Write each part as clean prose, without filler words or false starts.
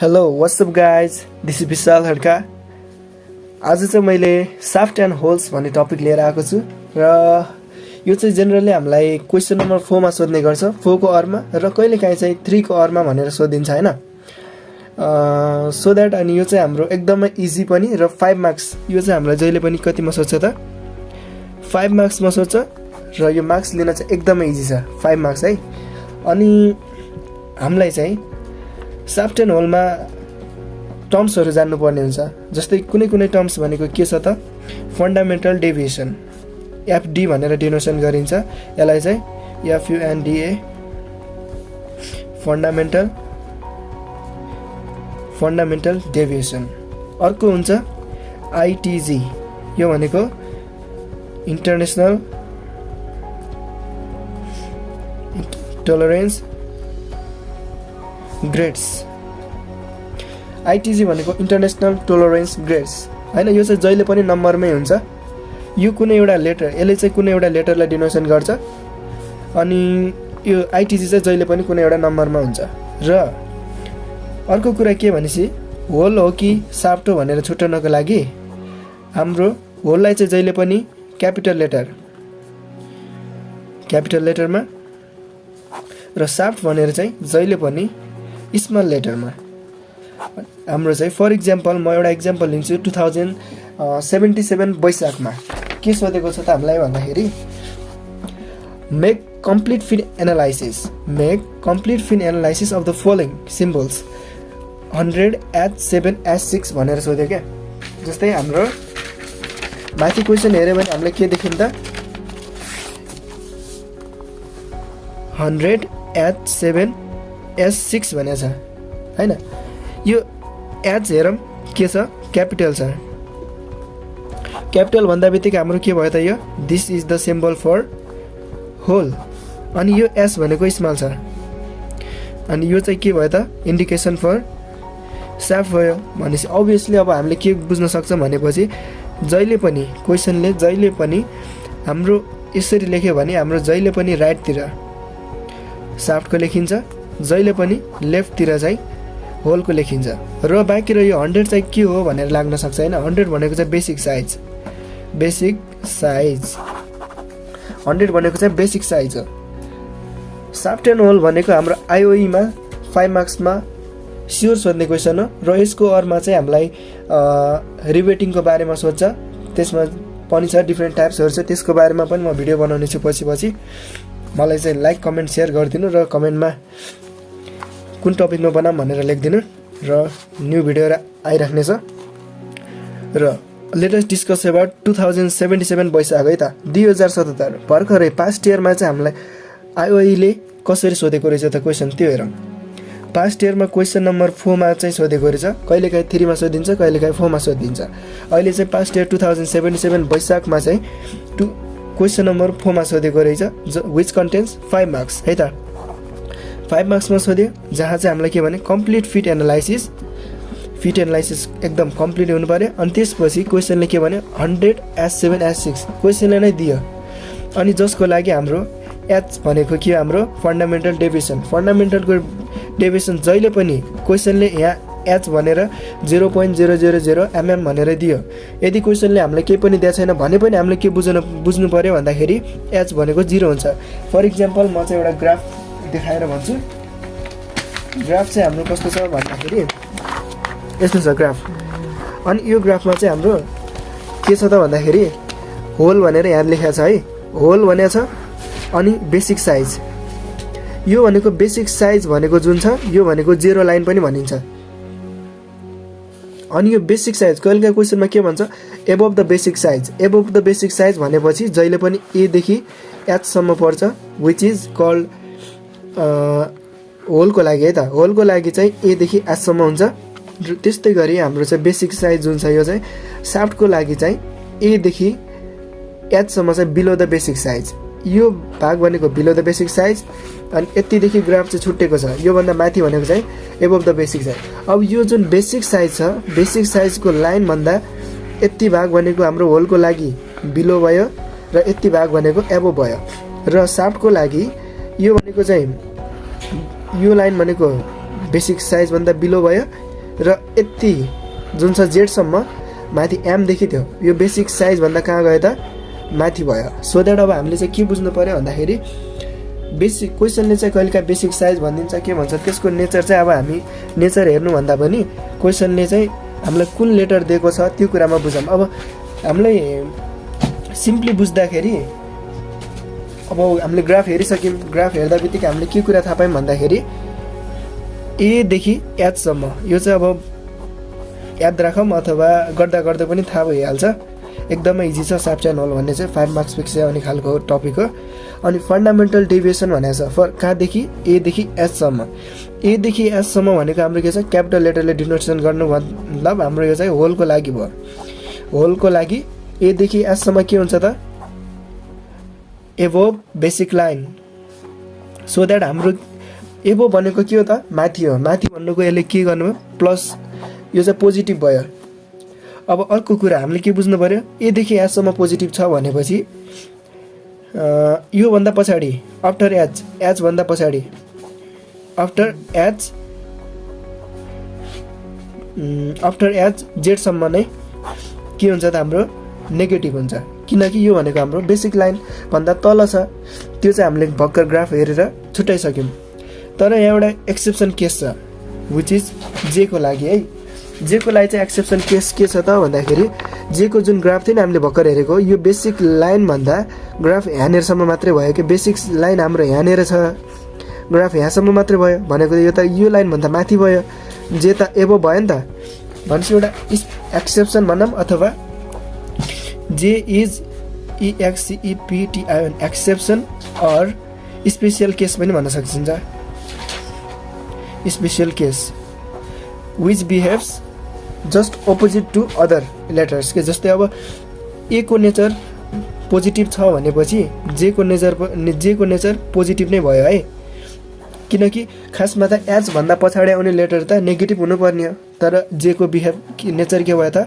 Hello WhatsApp guys, this is Vishal Hadka. आज चाहिँ मैले साफ्ट एन्ड होल्स भन्ने टपिक लिएर आएको छु र यो चाहिँ जेनरली हामीलाई क्वेसन नम्बर 4 मा सोध्ने गर्छ, 4 को अरमा र कहिलेकाहीँ चाहिँ 3 को अरमा भनेर सोधिन्छ हैन। सो दैट अनि यो चाहिँ हाम्रो एकदमै इजी पनि र 5 मार्क्स। यो चाहिँ हामीलाई जहिले पनि कतिमा सोध्छ त 5 मार्क्समा सोध्छ र यो मार्क्स लिन चाहिँ एकदमै इजी छ, 5 मार्क्स है। अनि हामीलाई चाहिँ साफ्ट एन्ड होलमा टर्म्सहरू जान्नुपर्ने हुन्छ। जस्तै कुनै कुनै टर्म्स भनेको के छ त फन्डामेन्टल डेभिएसन, एफडी भनेर डिनोसन गरिन्छ। यसलाई चाहिँ एफयुएनडीए फन्डामेन्टल डेभिएसन। अर्को हुन्छ आइटिजी, यो भनेको इन्टरनेसनल टोलरेन्स ग्रेड्स। आइटिजी भनेको इन्टरनेसनल टोलरेन्स ग्रेड्स हैन। यो चाहिँ जहिले पनि नम्बरमै हुन्छ। यो कुनै एउटा लेटर, यसले चाहिँ कुनै एउटा लेटरलाई डिनोसन गर्छ अनि यो आइटिजी चाहिँ जहिले पनि कुनै एउटा नम्बरमा हुन्छ। र अर्को कुरा के भनेपछि होल हो कि साफ्ट हो भनेर छुट्याउनको लागि हाम्रो होललाई चाहिँ जहिले पनि क्यापिटल लेटरमा र साफ्ट भनेर चाहिँ जहिले पनि स्मल लेटरमा। हाम्रो चाहिँ फर इक्जाम्पल म एउटा इक्जाम्पल लिन्छु। 2077 वैशाखमा के सोधेको छ त हामीलाई भन्दाखेरि make complete fit analysis of the following symbols 100 at 7 at 6 भनेर सोध्यो क्या। जस्तै हाम्रो माथि क्वेसन हेऱ्यो भने हामीले के देख्यौँ त 100 एट 7 एट 6 भनेको छ हैन। यो एच हेरौँ के छ, क्यापिटल छ। क्यापिटल भन्दा बित्तिकै हाम्रो के भयो त यो this is the symbol for hole. अनि यो एस भनेको स्मल छ अनि यो चाहिँ के भयो त इन्डिकेसन फर साफ्ट भयो। भनेपछि अभियसली अब हामीले के बुझ्न सक्छौँ भनेपछि जहिले पनि क्वेसनले जहिले पनि हाम्रो यसरी लेख्यो भने हाम्रो जहिले पनि राइटतिर साफ्टको लेखिन्छ, जहिले पनि लेफ्टतिर चाहिँ होलको लेखिन्छ। र बाँकी र यो 100 चाहिँ के हो भनेर लाग्न सक्छ हैन। 100 भनेको चाहिँ बेसिक साइज 100 भनेको चाहिँ बेसिक साइज हो। साफ्ट एन्ड होल भनेको हाम्रो आइओईमा 5 मार्क्समा स्योर सोध्ने क्वेसन हो र यसको अरमा चाहिँ हामीलाई रिबेटिङको बारेमा सोध्छ। त्यसमा पनि छ डिफ्रेन्ट टाइप्सहरू छ, त्यसको बारेमा पनि म भिडियो बनाउने छु पछि। मलाई चाहिँ लाइक कमेन्ट सेयर गरिदिनु र कमेन्टमा कुन टपिकमा बनाऊँ भनेर लेखिदिनु र न्यू भिडियो आइराख्नेछ। र लेटेस्ट डिस्कस अबाउट 2077 वैशाख है त 2077 भर्खरै पास्ट इयरमा चाहिँ हामीलाई आइओईले कसरी सोधेको रहेछ त क्वेसन त्यो हेरौँ। पास्ट इयरमा क्वेसन नम्बर 4 मा चाहिँ सोधेको रहेछ, कहिलेकाहीँ 3 मा सोधिन्छ, कहिलेकाहीँ 4 मा सोधिन्छ। अहिले चाहिँ पास्ट इयर 2077 वैशाखमा चाहिँ क्वेसन नम्बर 4 मा सोधेको रहेछ विच कन्टेन्स 5 मार्क्स है त। 5 मार्क्समा सोध्यो जहाँ चाहिँ हामीलाई के भने कम्प्लिट फिट एनालाइसिस एकदम कम्प्लिट हुनु पर्यो। अनि त्यसपछि क्वेसनले के भने 100 एट 7 एट 6 क्वेसनले नै दियो। अनि जसको लागि हाम्रो एच भनेको के हाम्रो फन्डामेन्टल डेभिएसन जहिले पनि क्वेसनले यहाँ एच भनेर 0.000 mm भनेर दियो। यदि क्वेसनले हामीलाई केही पनि दिएको छैन भने पनि हामीले के बुझ्नु पर्यो भन्दाखेरि एच भनेको 0 हुन्छ। फर इक्जाम्पल म चाहिँ एउटा ग्राफ देखाएर भन्छु। ग्राफ चाहिँ हाम्रो कस्तो छ भन्दाखेरि यस्तो छ ग्राफ। अनि यो ग्राफमा चाहिँ हाम्रो के छ त भन्दाखेरि होल भनेर यहाँ लेखेको छ है, होल भनेको छ। अनि बेसिक साइज, यो भनेको बेसिक साइज भनेको जुन छ यो भनेको 0 लाइन पनि भनिन्छ। अनि यो बेसिक साइज कहिलेकाहीँ क्वेसनमा के भन्छ एबोभ द बेसिक साइज भनेपछि जहिले पनि ए देखि एच सम्म पर्छ विच इज कल्ड होलको लागि है त। होलको लागि चाहिँ ए देखि एच सम्म हुन्छ। त्यस्तै गरी हाम्रो चाहिँ बेसिक साइज जुन छ यो चाहिँ साफ्टको लागि चाहिँ ए देखि एच सम्म चाहिँ बिलो द बेसिक साइज। यो भाग भनेको बिलो द बेसिक साइज अनि यतिदेखि ग्राफ चाहिँ छुट्टेको छ, योभन्दा माथि भनेको चाहिँ एबोभ द बेसिक साइज। अब यो जुन बेसिक साइज छ बेसिक साइजको लाइन भन्दा यति भाग भनेको हाम्रो होलको लागि बिलो भयो र यति भाग भनेको एबोभ भयो। र साफ्टको लागि यो भनेको चाहिँ यो लाइन भनेको बेसिक साइज भन्दा बिलो भयो, र यति जुन छ जेडसम्म माथि एमदेखि थियो यो बेसिक साइज भन्दा कहाँ गयो त माथि भयो। सो द्याट अब हामीले चाहिँ के बुझ्नु पर्यो भन्दाखेरि बेसिक क्वेसनले चाहिँ कहिलेकाहीँ बेसिक साइज भनिदिन्छ के भन्छ त्यसको नेचर चाहिँ अब हामी नेचर हेर्नुभन्दा पनि क्वेसनले चाहिँ हामीलाई कुन लेटर दिएको छ त्यो कुरामा बुझौँ। अब हामीलाई सिम्पली बुझ्दाखेरि अब हामीले ग्राफ हेरिसक्यौँ, ग्राफ हेर्दा बित्तिकै हामीले के कुरा थाहा पायौँ भन्दाखेरि एदेखि एचसम्म यो चाहिँ अब याद राखौँ अथवा गर्दा गर्दै पनि थाहा भइहाल्छ। एकदमै इजी छ साफ्ट एन्ड होल भन्ने चाहिँ 5 मार्क्स फिक्स आउने खालको टपिक हो। अनि फन्डामेन्टल डेभिएसन भनेको छ फर कहाँदेखि एदेखि एचसम्म। एदेखि एचसम्म भनेको हाम्रो के छ क्यापिटल लेटरले डिनोटेसन गर्नु मतलब हाम्रो यो चाहिँ होलको लागि भयो। होलको लागि एदेखि एचसम्म के हुन्छ त above basic line. So that हाम्रो एबोभ भनेको के हो त माथि हो। माथि भन्नुको यसले के गर्नु प्लस यो चाहिँ पोजिटिभ भयो। अब अर्को कुरा हामीले के बुझ्नु पर्यो एदेखि एचसम्म पोजिटिभ छ भनेपछि योभन्दा पछाडि आफ्टर एच एचभन्दा पछाडि आफ्टर एच जेडसम्म नै के हुन्छ त हाम्रो नेगेटिभ हुन्छ किनकि यो भनेको हाम्रो बेसिक लाइन भन्दा तल छ। त्यो चाहिँ हामीले भर्खर ग्राफ हेरेर छुट्याइसक्यौँ। तर यहाँ एउटा एक्सेप्सन केस छ विच इज जेको लागि है। जेको लागि चाहिँ एक्सेप्सन केस के छ त भन्दाखेरि जेको जुन ग्राफ थियो नि हामीले भर्खर हेरेको यो बेसिक लाइन भन्दा ग्राफ यहाँनिरसम्म मात्रै भयो कि बेसिक लाइन हाम्रो यहाँनिर छ ग्राफ यहाँसम्म मात्रै भयो भनेको यो त यो लाइन भन्दा माथि भयो जे त एबो भयो नि त भनेपछि एउटा एक्सेप्सन भनौँ अथवा जे is EXCEPTION exception or special case पनि भन्न सकिन्छ। Special case which behaves just opposite to other letters के जस्तै अब ए को नेचर पोजिटिभ छ भनेपछि जेको नेचर पोजिटिभ नै भयो है। किनकि खासमा त एच भन्दा पछाडि आउने लेटर त नेगेटिभ हुनुपर्ने हो तर जेको बिहेभ नेचर के भयो त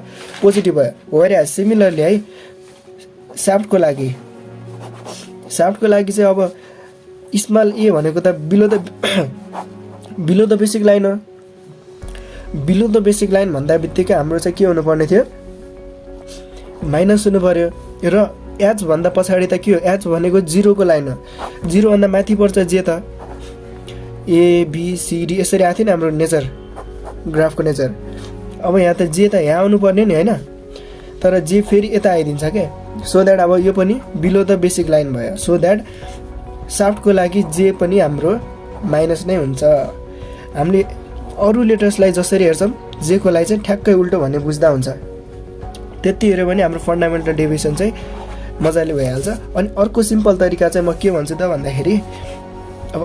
पोजिटिभ भयो। वेयर सिमिलरली है साफ्टको लागि चाहिँ अब स्मल ए भनेको त बिलो द बेसिक लाइन हो। बिलो द बेसिक लाइन भन्दा बित्तिकै हाम्रो चाहिँ के हुनुपर्ने थियो माइनस हुनु पर्यो र एच भन्दा पछाडि त के हो एच भनेको जिरोको लाइन हो। जिरोभन्दा माथि पर्छ जे त ABCD यसरी आएको थियो नि हाम्रो नेचर ग्राफको नेचर। अब यहाँ त जे त यहाँ आउनुपर्ने नि होइन तर जे फेरि यता आइदिन्छ क्या। सो द्याट अब यो पनि बिलो द बेसिक लाइन भयो। सो द्याट साफ्टको लागि जे पनि हाम्रो माइनस नै हुन्छ। हामीले अरू लेटर्सलाई जसरी हेर्छौँ जेको लागि चाहिँ ठ्याक्कै उल्टो भन्ने बुझ्दा हुन्छ। त्यति हेऱ्यो भने हाम्रो फन्डामेन्टल डेभिएसन चाहिँ मजाले भइहाल्छ। अनि अर्को सिम्पल तरिका चाहिँ म के भन्छु त भन्दाखेरि अब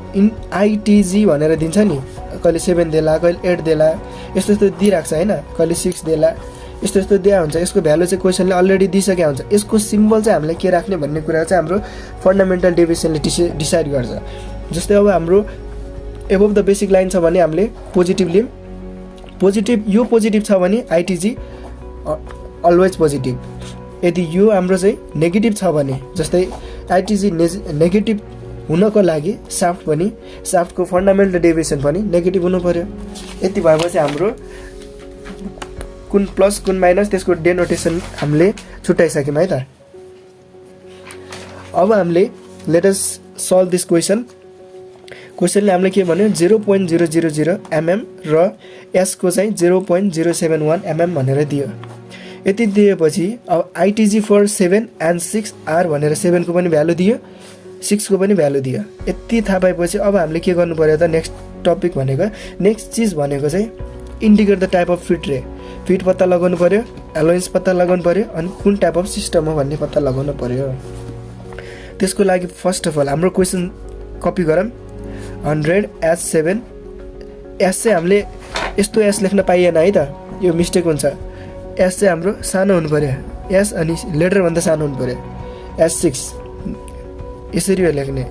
ITG भनेर दिन्छ नि कहिले 7 देला कहिले 8 देला यस्तो यस्तो दिइराख्छ होइन कहिले 6 देला यस्तो यस्तो दिया हुन्छ। यसको भ्यालु चाहिँ क्वेसनले अलरेडी दिइसकेको हुन्छ। यसको सिम्बल चाहिँ हामीले के राख्ने भन्ने कुरा चाहिँ हाम्रो फन्डामेन्टल डेभिएसनले डिसाइड गर्छ। जस्तै अब हाम्रो एबोभ द बेसिक लाइन छ भने हामीले पोजिटिभ लियौँ। पोजिटिभ यो पोजिटिभ छ भने ITG अलवेज पोजिटिभ। यदि यो हाम्रो चाहिँ नेगेटिभ छ भने जस्तै ITG नेगेटिभ हुनको लागि साफ्टको फन्डामेन्टल डेभिएसन पनि नेगेटिभ हुनु पर्यो। यति भएपछि हाम्रो कुन प्लस कुन माइनस त्यसको डेनोटेसन हामीले छुट्याइसक्यौँ है त। अब हामीले लेट अस सल्भ दिस क्वेसनले हामीले के भन्यो 0.000 mm र यसको चाहिँ 0.071 mm भनेर दियो। यति दिएपछि अब ITG फर 7 and 6 R भनेर 7 को पनि भ्यालु दियो 6 को पनि भ्यालु दियो। यति थाहा पाएपछि अब हामीले के गर्नु पर्यो त नेक्स्ट टपिक भनेको नेक्स्ट चिज भनेको चाहिँ indicate the type of fit रे। फिट पत्ता लगाउनु पर्यो एलोवेन्स पत्ता लगाउनु पर्यो अनि कुन टाइप अफ सिस्टम हो भन्ने पत्ता लगाउनु पर्यो। त्यसको लागि फर्स्ट अफ अल हाम्रो क्वेसन कपी गरौँ 100 S7 एस चाहिँ हामीले यस्तो एस लेख्न पाइएन है त यो मिस्टेक हुन्छ। एस चाहिँ हाम्रो सानो हुनु पर्यो एस अनि लेटरभन्दा सानो हुनु पर्यो S6 यसरी हो लेख्ने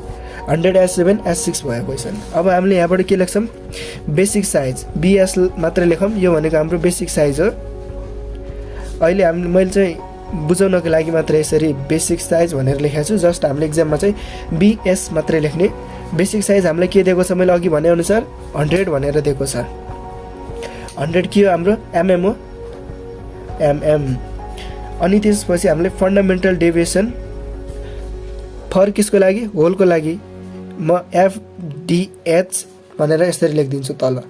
100 S7 S6 भयो क्वेसन। अब हामीले यहाँबाट के लेख्छौँ बेसिक साइज BS मात्र लेखौँ। यो भनेको हाम्रो बेसिक साइज हो। अहिले मैले चाहिँ बुझाउनको लागि मात्र यसरी बेसिक साइज भनेर लेखेको छु। जस्ट हामीले एक्जाममा चाहिँ BS मात्रै लेख्ने। बेसिक साइज हामीलाई के दिएको छ मैले अघि भने अनुसार 100 भनेर दिएको छ। 100 के हो हाम्रो एमएम हो एमएम। अनि त्यसपछि हामीले फन्डामेन्टल डेभिएसन फर किसको लागि होलको लागि म एफडिएच भनेर यसरी लेखिदिन्छु तल।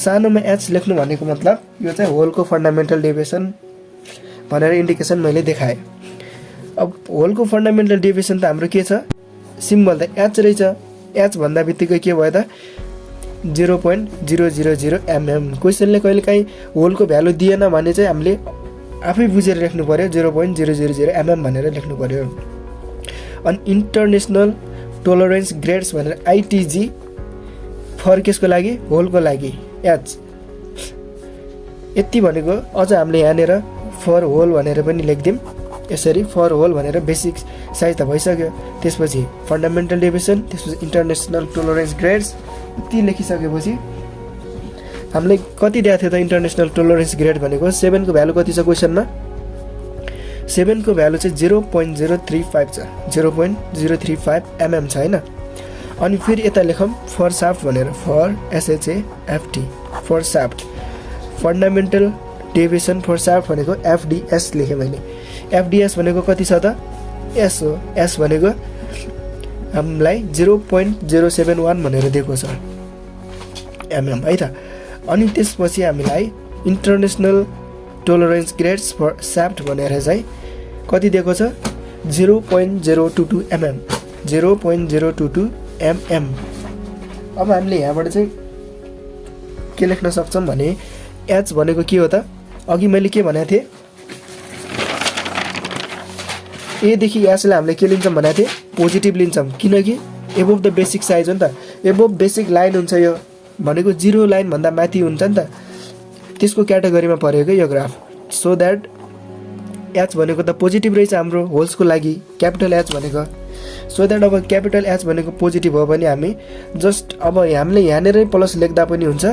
सानोमा एच लेख्नु भनेको मतलब यो चाहिँ होलको फन्डामेन्टल डेभिएसन भनेर इन्डिकेसन मैले देखाएँ। अब होलको फन्डामेन्टल डेभिएसन त हाम्रो के छ सिम्बल त एच रहेछ। एच भन्दा बित्तिकै के भयो त 0.000 mm। क्वेसनले कहिलेकाहीँ होलको भ्यालु दिएन भने चाहिँ हामीले आफै बुझेर लेख्नु पर्यो 0.000 mm भनेर लेख्नु पर्यो। अनि इन्टरनेसनल टोलरेन्स ग्रेड्स भनेर आइटिजी फर केसको लागि होलको लागि एच। यति भनेको अझ हामीले यहाँनिर फर होल भनेर पनि लेखिदिउँ यसरी फर होल भनेर बेसिक साइज त भइसक्यो। त्यसपछि फन्डामेन्टल डेभिएसन त्यसपछि इन्टरनेसनल टोलरेन्स ग्रेड्स यति लेखिसकेपछि हामीले कति दिएको थियो त इन्टरनेसनल टोलरेन्स ग्रेड भनेको 7 को भ्यालु कति छ क्वेसनमा 7 को भ्यालु चाहिँ 0.035 छ 0.035 mm छ हैन। अनि फेरि यता लेखौँ फर साफ्ट भनेर for S H A F T for shaft fundamental deviation for shaft भनेको एफडिएस लेखेँ मैले। एफडिएस भनेको कति छ त एस हो। एस भनेको हामीलाई 0.071 भनेर दिएको छ एमएम है त। अनि त्यसपछि हामीलाई international tolerance grades for shaft भनेर चाहिँ कति दिएको छ 0.022 mm 0.022 mm। अब हामीले यहाँबाट चाहिँ के लेख्न सक्छौँ भने एच भनेको के हो त अघि मैले के भनेको थिएँ ए देखि एचलाई हामीले के लिन्छौँ भनेको थिएँ पोजिटिभ लिन्छौँ किनकि एबोभ द बेसिक साइज हो नि त। एबोभ बेसिक लाइन हुन्छ यो भनेको 0 लाइन भन्दा माथि हुन्छ नि त त्यसको क्याटेगोरीमा परेको यो ग्राफ। सो द्याट एच भनेको त पोजिटिभ रहेछ हाम्रो होल्सको लागि क्यापिटल एच भनेको। सो द्याट अब क्यापिटल एच भनेको पोजिटिभ हो भने हामी जस्ट अब हामीले यहाँनिरै प्लस लेख्दा पनि हुन्छ।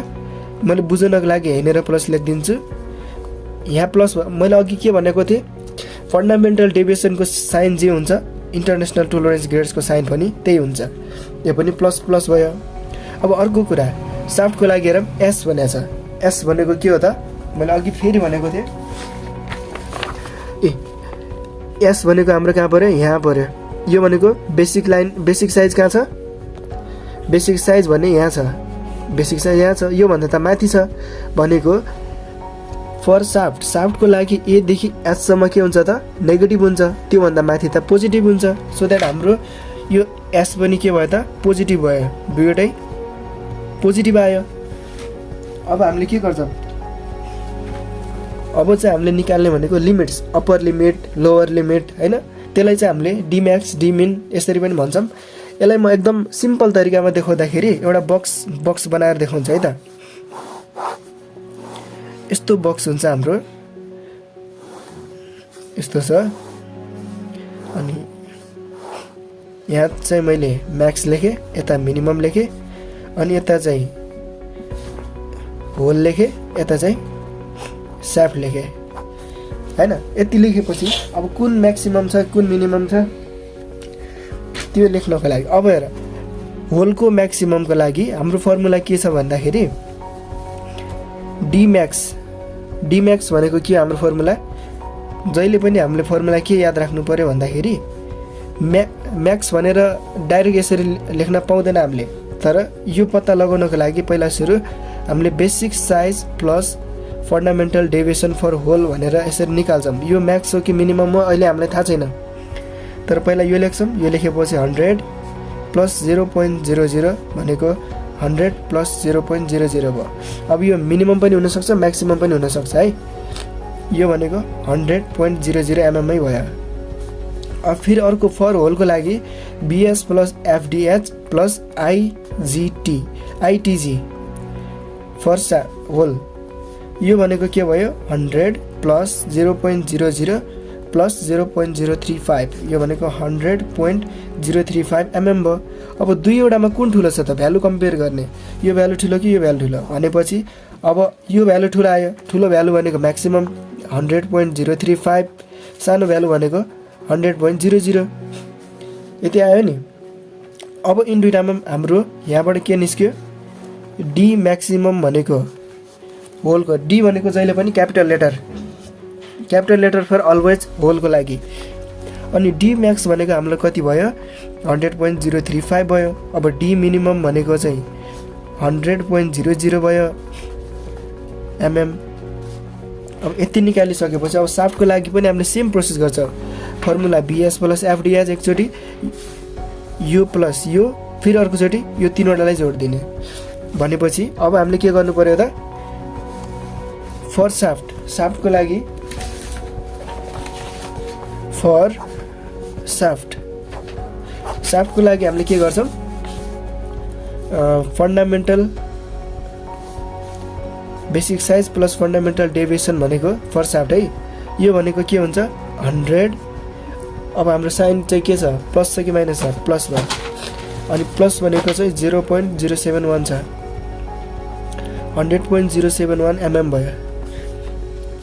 मैले बुझ्नको लागि यहाँनिर प्लस लेखिदिन्छु। यहाँ प्लस मैले अघि के भनेको थिएँ फन्डामेन्टल डेभिएसनको साइन जे हुन्छ इन्टरनेसनल टोलरेन्स ग्रेड्सको साइन पनि त्यही हुन्छ। यो पनि प्लस प्लस भयो। अब अर्को कुरा साफ्टको लागि हेरौँ एस भनेको छ। एस भनेको के हो त मैले अघि फेरि भनेको थिएँ ए एस भनेको हाम्रो कहाँ पर्यो यहाँ पर्यो। यो भनेको बेसिक लाइन बेसिक साइज कहाँ छ बेसिक साइज भन्ने यहाँ छ बेसिक साइज यहाँ छ यो भन्दा त माथि छ भनेको फर साफ्ट साफ्टको लागि ए देखि एचसम्म के हुन्छ त नेगेटिभ हुन्छ त्यो भन्दा माथि त पोजिटिभ हुन्छ। सो द्याट हाम्रो यो एस पनि के भयो त पोजिटिभ भयो दुईवटै पोजिटिभ आयो। अब हामीले के गर्छौँ अब चाहिँ हामीले निकाल्ने भनेको limits upper limit lower limit हैन। त्यसलाई चाहिँ हामीले डिम्याक्स डिमिन यसरी पनि भन्छौँ। यसलाई म एकदम सिम्पल तरिकामा देखाउँदाखेरि एउटा बक्स बनाएर देखाउँछु है त। यस्तो बक्स हुन्छ हाम्रो यस्तो छ अनि यहाँ चाहिँ मैले म्याक्स लेखेँ यता मिनिमम लेखेँ अनि यता चाहिँ होल लेखेँ यता चाहिँ साफ्ट लेखेँ हैन। यति लेखेपछि अब कुन म्याक्सिमम छ कुन मिनिमम छ त्यो लेख्नको लागि अब हेर होलको म्याक्सिममको लागि हाम्रो फर्मुला के छ भन्दाखेरि डिम्याक्स भनेको के हाम्रो फर्मुला जहिले पनि हामीले फर्मुला के याद राख्नु पर्यो भन्दाखेरि म्याक्स भनेर डाइरेक्ट यसरी लेख्न पाउँदैन हामीले। तर यो पत्ता लगाउनको लागि पहिला सुरु हामीले basic size plus fundamental deviation for hole भनेर यसरी निकाल्छौँ। यो म्याक्स हो कि मिनिमम हो अहिले हामीलाई थाहा छैन तर पहिला यो लेख्छौँ। यो लेखेपछि 100 प्लस 0.00 भनेको 100 प्लस 0.00 भयो। अब यो मिनिमम पनि हुनसक्छ म्याक्सिमम पनि हुनसक्छ है। यो भनेको 100.00 mm मै भयो। अब फेरि अर्को फर होलको लागि BS plus FDH plus ITG for hole यो भनेको के भयो 100 प्लस 0.00 प्लस 0.035 यो भनेको 100.035 mm भयो। अब दुईवटामा कुन ठुलो छ त भ्यालु कम्पेयर गर्ने यो भ्यालु ठुलो कि यो भ्यालु ठुलो भनेपछि अब यो भ्यालु ठुलो आयो। ठुलो भ्यालु भनेको म्याक्सिमम 100.035 सानो भ्यालु भनेको 100.00 यति आयो नि। अब इन दुईटामा हाम्रो यहाँबाट के निस्क्यो डी म्याक्सिमम भनेको होलको डी भनेको जहिले पनि क्यापिटल लेटर फर अलवेज होलको लागि। अनि डी म्याक्स भनेको हामीलाई कति भयो 100.035 भयो। अब डी मिनिमम भनेको चाहिँ 100.00 भयो mm। अब यति निकालिसकेपछि अब साफ्टको लागि पनि हामीले सेम प्रोसेस गर्छ। फर्मुला BS प्लस FDS एकचोटि यो प्लस यो फेरि अर्कोचोटि यो तीनवटालाई जोडिदिने भनेपछि अब हामीले के गर्नु पर्यो त फर साफ्टको लागि साफ्टको लागि हामीले के गर्छौँ fundamental basic size plus fundamental deviation भनेको फर साफ्ट है। यो भनेको के हुन्छ 100। अब हाम्रो साइन चाहिँ के छ प्लस छ कि माइनस छ प्लस भयो। अनि प्लस भनेको चाहिँ 0.071 छ 100.071 mm भयो।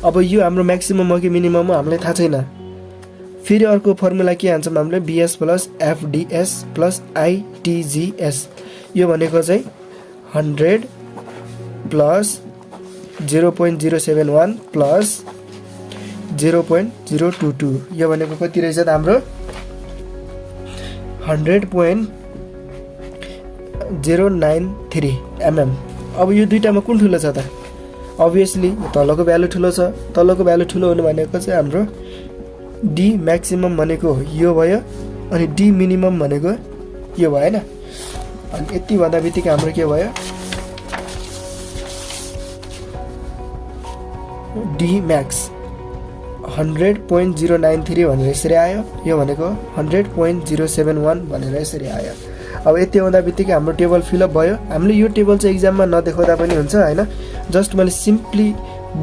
अब यो हाम्रो म्याक्सिमम हो कि मिनिमम हो हामीलाई थाहा छैन। फेरि अर्को फर्मुला के हान्छौँ हामीले BS plus FDS plus ITGS। यो भनेको चाहिँ 100 प्लस 0.071 प्लस 0.022 यो भनेको कति रहेछ त हाम्रो 100.093 mm। अब यो दुईटामा कुन ठुलो छ त अभियसली तलको भ्यालु ठुलो छ। तलको भ्यालु ठुलो हुनु भनेको चाहिँ हाम्रो डी म्याक्सिमम भनेको यो भयो अनि डी मिनिमम भनेको यो भयो हैन। अनि यति भन्दा बित्तिकै हाम्रो के भयो डी म्याक्स 100.093 भनेर यसरी आयो। यो भनेको 100.071 भनेर यसरी आयो। अब यति हुँदा बित्तिकै हाम्रो टेबल फिलअप भयो। हामीले यो टेबल चाहिँ एक्जाममा नदेखाउँदा पनि हुन्छ हैन। जस्ट मैले सिम्पली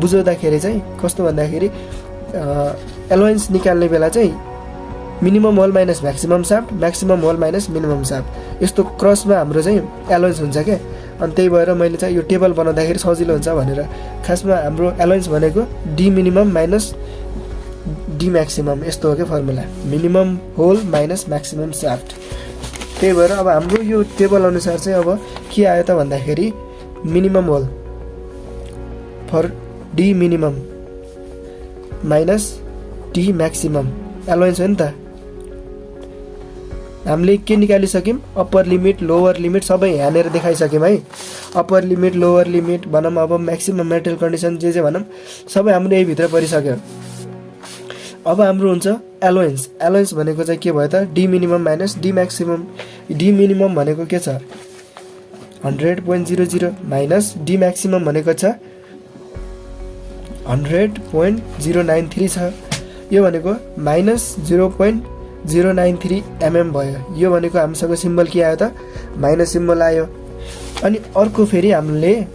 बुझाउँदाखेरि चाहिँ कस्तो भन्दाखेरि एलोवेन्स निकाल्ने बेला चाहिँ minimum hole minus maximum hole minus minimum shaft यस्तो क्रसमा हाम्रो चाहिँ एलोवेन्स हुन्छ क्या। अनि त्यही भएर मैले चाहिँ यो टेबल बनाउँदाखेरि सजिलो हुन्छ भनेर खासमा हाम्रो एलोवेन्स भनेको D minimum minus D maximum यस्तो हो क्या formula minimum hole minus maximum shaft. त्यही भएर अब हाम्रो यो टेबल अनुसार चाहिँ अब के आयो त भन्दाखेरि minimum hole for D minimum minus D maximum allowance हो नि त। हामीले के निकालिसक्यौँ अप्पर लिमिट लोवर लिमिट सबै हानेर देखाइसक्यौँ है। अप्पर लिमिट लोवर लिमिट भनौँ अब म्याक्सिमम मेटेरियल कन्डिसन जे भनौँ सबै हाम्रो यही भित्र परिसक्यो। अब हाम्रो हुन्छ एलोवेन्स भनेको चाहिँ के भयो त D minimum minus D maximum. D minimum भनेको के छ 100.00 माइनस डी म्याक्सिमम भनेको छ 100.093 छ। यो भनेको माइनस 0.093 mm भयो। यो भनेको हामीसँग सिम्बल के आयो त माइनस सिम्बल आयो। अनि अर्को फेरि हामीले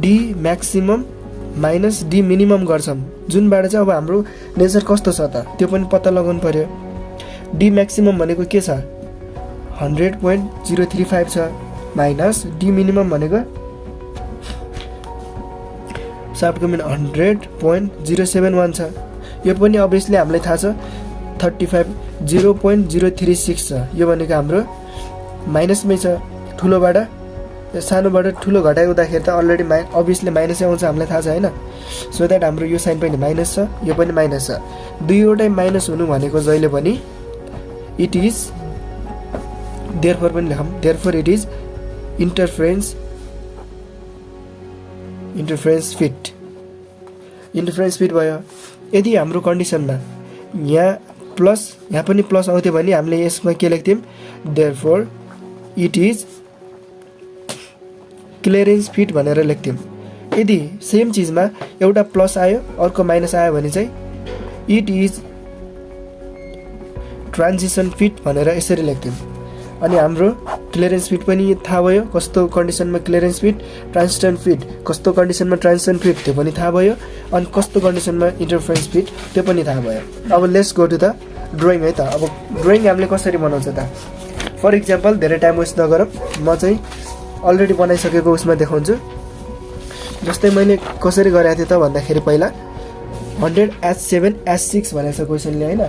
D maximum minus D minimum गर्छौँ जुनबाट चाहिँ अब हाम्रो नेचर कस्तो छ त त्यो पनि पत्ता लगाउनु पर्यो। डी म्याक्सिमम भनेको के छ 100.035 छ माइनस डी मिनिमम भनेको साफ्टको मिन 100.071 छ। यो पनि अभियसली हामीलाई थाहा छ 0.036 छ। यो भनेको हाम्रो माइनसमै छ। ठुलोबाट सानोबाट ठुलो घटाउँदाखेरि त अलरेडी अभियसली माइनसै आउँछ हामीलाई थाहा छ हैन। सो द्याट हाम्रो यो साइन पनि माइनस छ यो पनि माइनस छ। दुईवटै माइनस हुनु भनेको जहिले पनि इट इज देयरफोर पनि लेखौँ therefore it is interference fit भयो। यदि हाम्रो कन्डिसनमा यहाँ पनि प्लस आउँथ्यो भने हामीले यसमा के लेख्थ्यौँ therefore it is clearance fit भनेर लेख्थ्यौँ। यदि सेम चिजमा एउटा प्लस आयो अर्को माइनस आयो भने चाहिँ इट इज ट्रान्जिसन फिट भनेर यसरी लेख्थ्यौँ। अनि हाम्रो क्लियरेन्स फिट पनि थाहा भयो कस्तो कन्डिसनमा क्लियरेन्स फिट ट्रान्जिसन फिट कस्तो कन्डिसनमा ट्रान्जिसन फिट त्यो पनि थाहा भयो। अनि कस्तो कन्डिसनमा इन्टरफेरेन्स फिट त्यो पनि थाहा भयो। अब let's go to the drawing है त। अब ड्रइङ हामीले कसरी बनाउँछ त फर इक्जाम्पल धेरै टाइम वेस्ट नगरौँ म चाहिँ अलरेडी बनाइसकेको उसमा देखाउँछु। जस्तै मैले कसरी गरेको थिएँ त भन्दाखेरि पहिला 100H7H6 भनेको छ क्वेसनले हैन।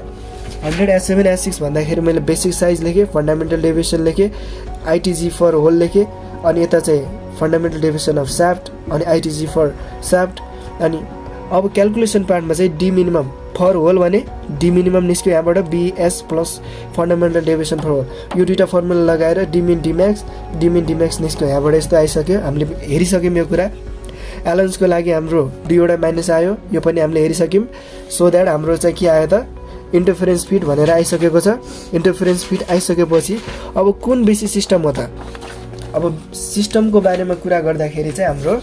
100H7H6 भन्दाखेरि मैले बेसिक साइज लेखेँ फन्डामेन्टल डेभिएसन लेखेँ ITG फर होल लेखेँ अनि यता चाहिँ फन्डामेन्टल डेफिनेसन अफ साफ्ट अनि आइटिजी फर साफ्ट। अनि अब क्यालकुलेसन पार्टमा चाहिँ डी मिनिमम फर होल भने डी मिनिमम निस्क्यो यहाँबाट BS plus fundamental definition for hole, यो दुईवटा फर्मुला लगाएर डिमिन डिम्याक्स निस्क्यो यहाँबाट। यस्तो आइसक्यो, हामीले हेरिसक्यौँ यो कुरा। एलेन्सको लागि हाम्रो दुईवटा माइनस आयो, यो पनि हामीले हेरिसक्यौँ। सो द्याट हाम्रो चाहिँ के आयो त इन्टरफेरेन्स फिट भनेर आइसकेको छ। इन्टरफेरेन्स फिट आइसकेपछि अब कुन बेसिस सिस्टम हो त? अब सिस्टमको बारेमा कुरा गर्दाखेरि चाहिँ हाम्रो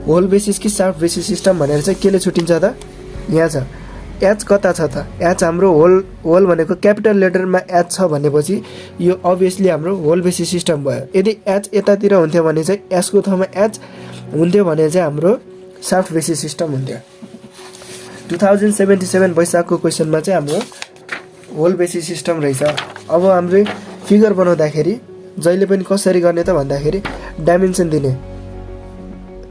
होल बेसिस कि साफ्ट बेसिस सिस्टम भनेर चाहिँ केले छुट्टिन्छ त? यहाँ छ एच कता छ त? एच हाम्रो होल भनेको क्यापिटल लेटरमा एच छ भनेपछि यो अभियसली हाम्रो होल बेसिस सिस्टम भयो। यदि एच यतातिर हुन्थ्यो भने चाहिँ एचको ठाउँमा एच हुन्थ्यो भने चाहिँ हाम्रो साफ्ट बेसिस सिस्टम हुन्थ्यो। 2077 वैशाखको क्वेसनमा चाहिँ हाम्रो होल बेसिस सिस्टम रहेछ। अब हाम्रो फिगर बनाउँदाखेरि जहिले पनि कसरी गर्ने त भन्दाखेरि डाइमेन्सन दिने,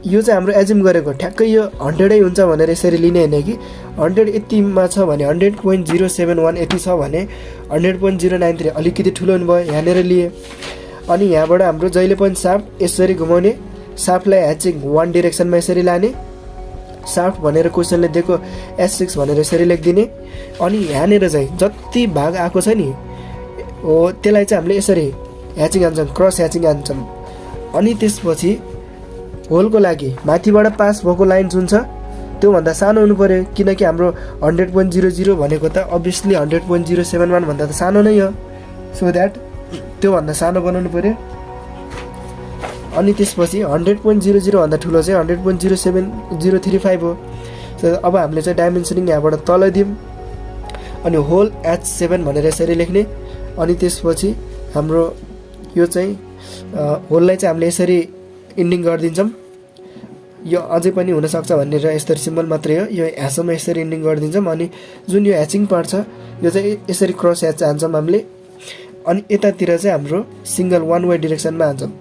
यो चाहिँ हाम्रो एज्युम गरेको ठ्याक्कै यो 100 हुन्छ भनेर यसरी लिने होइन कि 100 यतिमा छ भने 100.071 यति छ भने 100.093 अलिकति ठुलो भयो यहाँनिर लिए। अनि यहाँबाट हाम्रो जहिले पनि साफ्ट यसरी घुमाउने, साफ्टलाई ह्याचिङ वान डिरेक्सनमा यसरी लाने, साफ्ट भनेर क्वेसनले दिएको S6 भनेर यसरी लेखिदिने। अनि यहाँनिर चाहिँ जति भाग आएको छ नि हो त्यसलाई चाहिँ हामीले यसरी ह्याचिङ हान्छौँ, क्रस ह्याचिङ हान्छौँ। अनि त्यसपछि होलको लागि माथिबाट पास भएको लाइन जुन छ त्योभन्दा सानो हुनु पऱ्यो, किनकि हाम्रो 100.00 भनेको त अभियसली 100.071 भन्दा त सानो नै हो। सो द्याट त्योभन्दा सानो बनाउनु पऱ्यो। अनि त्यसपछि 100.00 भन्दा ठुलो चाहिँ 100.07035 हो। सो अब हामीले चाहिँ डाइमेन्सनिङ यहाँबाट तल दिउँ अनि होल H7 भनेर यसरी लेख्ने। अनि त्यसपछि हाम्रो यो चाहिँ होललाई चाहिँ हामीले यसरी इन्डिङ गरिदिन्छौँ। यो अझै पनि हुनसक्छ भनेर यस्तो सिम्बल मात्रै हो, यो ह्यासम्म यसरी इन्डिङ गरिदिन्छौँ। अनि जुन यो ह्याचिङ पार्ट छ यो चाहिँ यसरी क्रस ह्याच हान्छौँ हामीले। अनि यतातिर चाहिँ हाम्रो सिङ्गल वान वे डिरेक्सनमा हान्छौँ।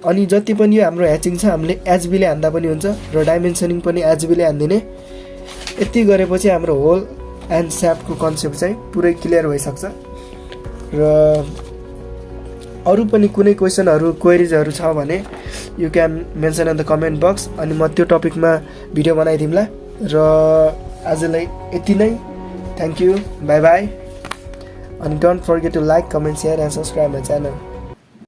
अनि जति पनि यो हाम्रो ह्याचिङ छ हामीले एचबीले हान्दा पनि हुन्छ र डाइमेन्सनिङ पनि एचबीले हान्दिने। यति गरेपछि हाम्रो होल एन्ड स्याफ्टको कन्सेप्ट चाहिँ पुरै क्लियर भइसक्छ। र अरू पनि कुनै क्वेसनहरू क्वेरिजहरू छ भने you can mention in the comment box, अनि म त्यो टपिकमा भिडियो बनाइदिउँला। र आजलाई यति नै, थ्याङ्क यू, बाई बाई। अनि don't forget to like, comment, share and subscribe my channel.